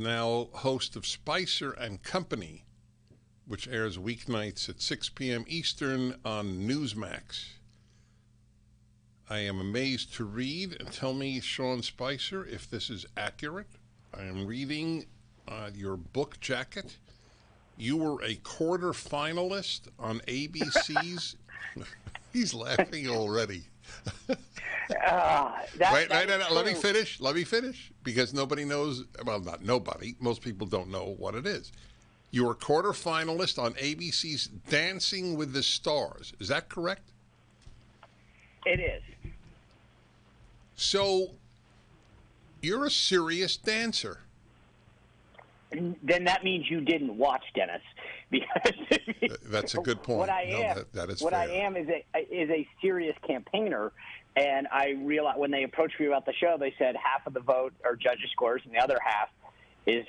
Now host of Spicer and Company, which airs weeknights at 6 p.m. Eastern on Newsmax. I am amazed to read, and tell me, Sean Spicer, if this is accurate. I am reading your book jacket. You were a quarter finalist on ABC's. He's laughing already. Wait, no. Let me finish. Because nobody knows. Well, not nobody. Most people don't know what it is. You were a quarter finalist on ABC's Dancing with the Stars. Is that correct? It is. So, you're a serious dancer. Then that means you didn't watch, Dennis. Because that's a good point. What I am, that is what fair. I am is a serious campaigner, and I realized when they approached me about the show, they said half of the vote are judges' scores, and the other half is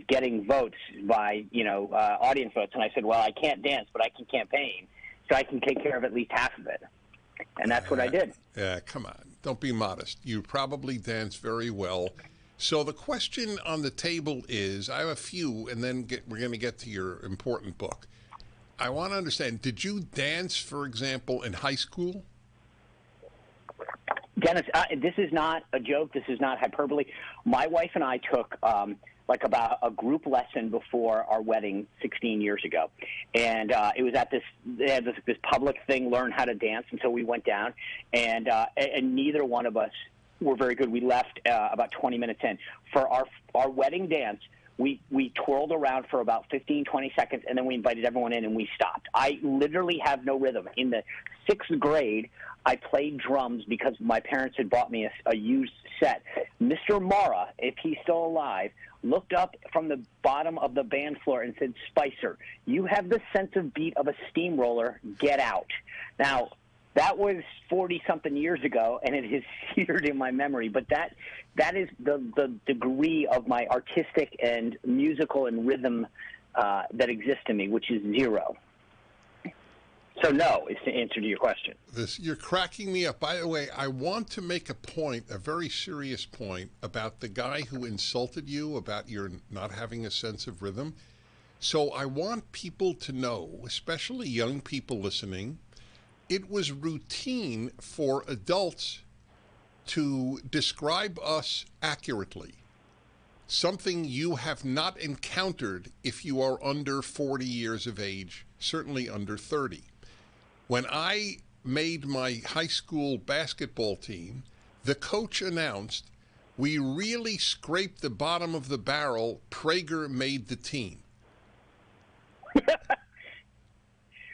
getting votes by audience votes. And I said, well, I can't dance, but I can campaign, so I can take care of at least half of it. And that's what I did. Yeah, come on. Don't be modest. You probably dance very well. So the question on the table is, I have a few, and then we're going to get to your important book. I want to understand, did you dance, for example, in high school? Dennis, this is not a joke. This is not hyperbole. My wife and I took about a group lesson before our wedding 16 years ago. And it was at they had this public thing, learn how to dance, and so we went down, and neither one of us were very good. We left about 20 minutes in. For our wedding dance, we twirled around for about 15, 20 seconds, and then we invited everyone in, and we stopped. I literally have no rhythm. In the 6th grade, I played drums because my parents had bought me a used set. Mr. Mara, if he's still alive, looked up from the bottom of the band floor and said, "Spicer, you have the sense of beat of a steamroller. Get out." Now, that was 40-something years ago, and it is seared in my memory. But that is the degree of my artistic and musical and rhythm that exists in me, which is zero. So no, is the answer to your question. You're cracking me up. By the way, I want to make a point, a very serious point, about the guy who insulted you about your not having a sense of rhythm. So I want people to know, especially young people listening, it was routine for adults to describe us accurately. Something you have not encountered if you are under 40 years of age, certainly under 30. When I made my high school basketball team, the coach announced, "We really scraped the bottom of the barrel. Prager made the team."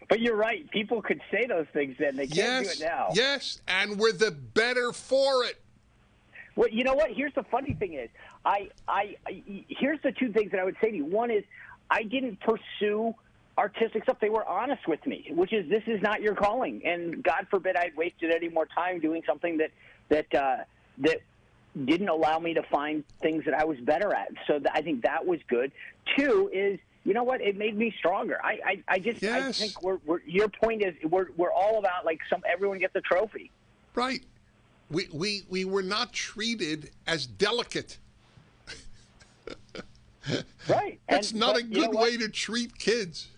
But you're right. People could say those things then. They can't do it now. Yes, and we're the better for it. Well, you know what? Here's the funny thing is, here's the two things that I would say to you. One is, I didn't pursue artistic stuff. They were honest with me, which is, this is not your calling, and God forbid I'd wasted any more time doing something that didn't allow me to find things that I was better at. So I think that was good. Two is, you know what? It made me stronger. I think your point is we're all about everyone gets a trophy. Right. We were not treated as delicate. Right. That's not a good way to treat kids.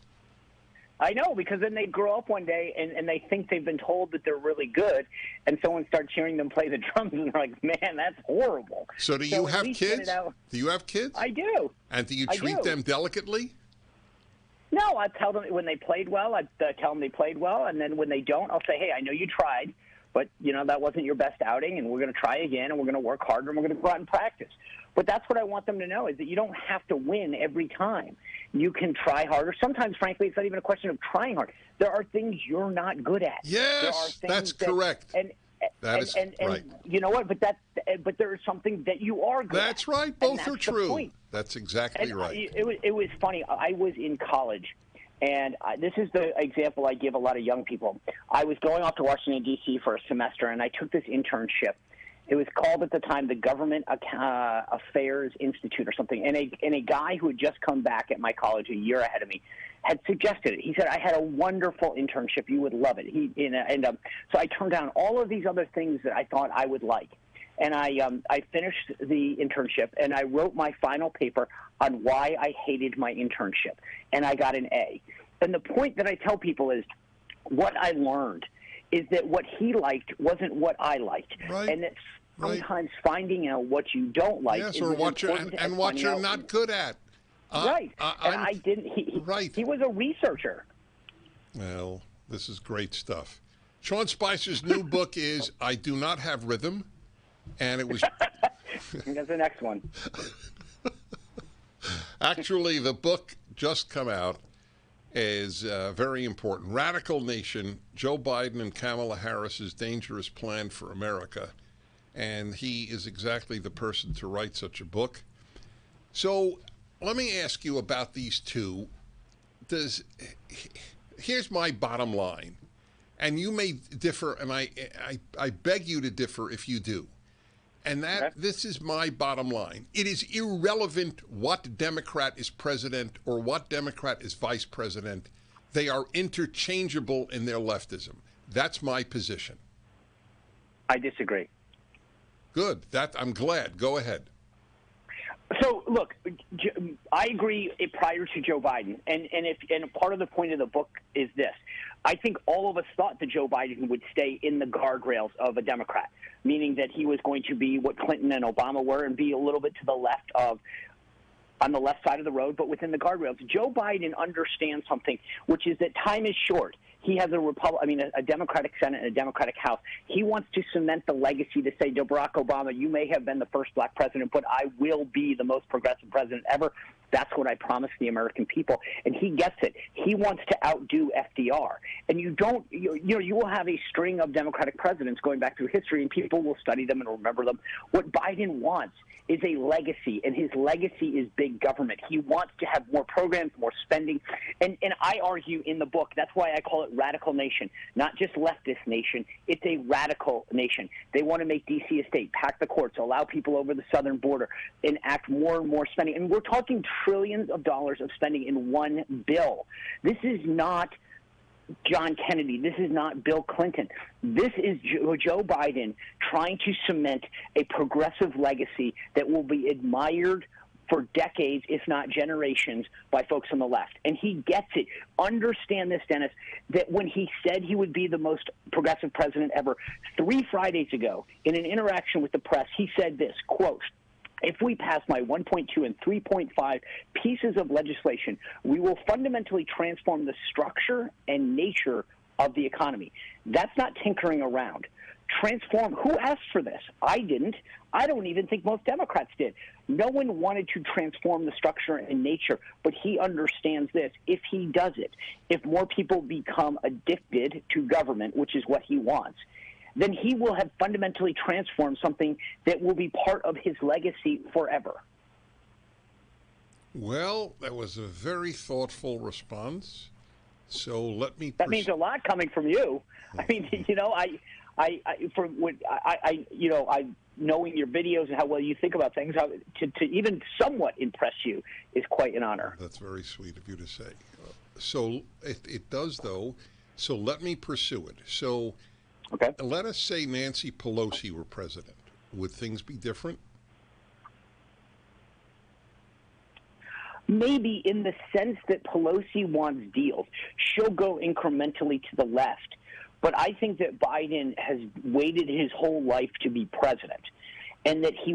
I know, because then they grow up one day and they think they've been told that they're really good, and someone starts hearing them play the drums, and they're like, "Man, that's horrible." So do you have kids? Do you have kids? I do. And do you treat them delicately? No, I tell them when they played well, I tell them they played well, and then when they don't, I'll say, "Hey, I know you tried, but that wasn't your best outing, and we're going to try again, and we're going to work harder, and we're going to go out and practice." But that's what I want them to know, is that you don't have to win every time. You can try harder. Sometimes, frankly, it's not even a question of trying hard. There are things you're not good at. Yes, that's correct. And right. You know what? But there is something that you are good at. That's right. Both are true. That's exactly right. It was funny. I was in college, and this is the example I give a lot of young people. I was going off to Washington, D.C. for a semester, and I took this internship. It was called at the time the Government Affairs Institute or something. And a guy who had just come back at my college a year ahead of me had suggested it. He said, "I had a wonderful internship. You would love it." So I turned down all of these other things that I thought I would like. and I finished the internship, and I wrote my final paper on why I hated my internship, and I got an A. And the point that I tell people is what I learned is that what he liked wasn't what I liked, Right. and that sometimes finding out what you don't like Yes, is or as what you're important as and what finding you're out- not good at. Right. And I didn't. Right. He was a researcher. Well, this is great stuff. Sean Spicer's new book is I Do Not Have Rhythm, and it was That's the next one. actually the book just come out is very important. Radical Nation, Joe Biden and Kamala Harris's dangerous plan for America. And he is exactly the person to write such a book. So let me ask you about these two. Here's my bottom line, and you may differ, and I beg you to differ if you do. And this is my bottom line. It is irrelevant what Democrat is president or what Democrat is vice president. They are interchangeable in their leftism. That's my position. I disagree. Good. I'm glad. Go ahead. So, look, I agree prior to Joe Biden, and part of the point of the book is this. I think all of us thought that Joe Biden would stay in the guardrails of a Democrat, meaning that he was going to be what Clinton and Obama were and be a little bit to the left of, on the left side of the road, but within the guardrails. Joe Biden understands something, which is that time is short. He has a Democratic Senate and a Democratic House. He wants to cement the legacy to say, to Barack Obama, you may have been the first black president, but I will be the most progressive president ever. That's what I promised the American people. And he gets it. He wants to outdo FDR. And you will have a string of Democratic presidents going back through history, and people will study them and remember them. What Biden wants is a legacy, and his legacy is big government. He wants to have more programs, more spending. And I argue in the book, that's why I call it Radical Nation, not just leftist nation. It's a radical nation. They want to make D.C. a state, pack the courts, allow people over the southern border, enact more and more spending. And we're talking trillions of dollars of spending in one bill. This is not John Kennedy. This is not Bill Clinton. This is Joe Biden trying to cement a progressive legacy that will be admired for decades, if not generations, by folks on the left. And he gets it. Understand this, Dennis, that when he said he would be the most progressive president ever, 3 Fridays ago, in an interaction with the press, he said this, quote, "If we pass my 1.2 and 3.5 pieces of legislation, we will fundamentally transform the structure and nature of the economy." That's not tinkering around. Transform. Who asked for this? I didn't. I don't even think most Democrats did. No one wanted to transform the structure and nature, but he understands this. If he does it, if more people become addicted to government, which is what he wants, then he will have fundamentally transformed something that will be part of his legacy forever. Well, that was a very thoughtful response. So let me. That means a lot coming from you. I mean, knowing your videos and how well you think about things, to even somewhat impress you is quite an honor. That's very sweet of you to say. So it does, though. So let me pursue it. So. Okay. Let us say Nancy Pelosi were president. Would things be different? Maybe, in the sense that Pelosi wants deals. She'll go incrementally to the left. But I think that Biden has waited his whole life to be president, and that he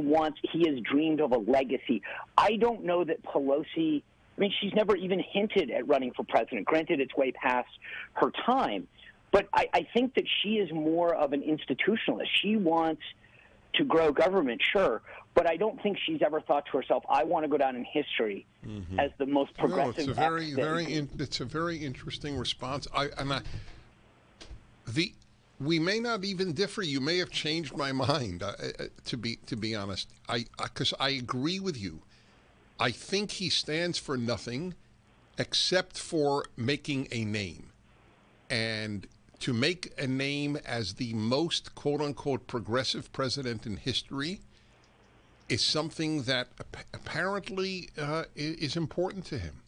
has dreamed of a legacy. I don't know that Pelosi, I mean, she's never even hinted at running for president. Granted, it's way past her time. But I think that she is more of an institutionalist. She wants to grow government, sure, but I don't think she's ever thought to herself, I want to go down in history as the most progressive. No, it's a very interesting response. We may not even differ. You may have changed my mind. To be honest, because I agree with you. I think he stands for nothing except for making a name, and to make a name as the most quote-unquote progressive president in history is something that apparently is important to him.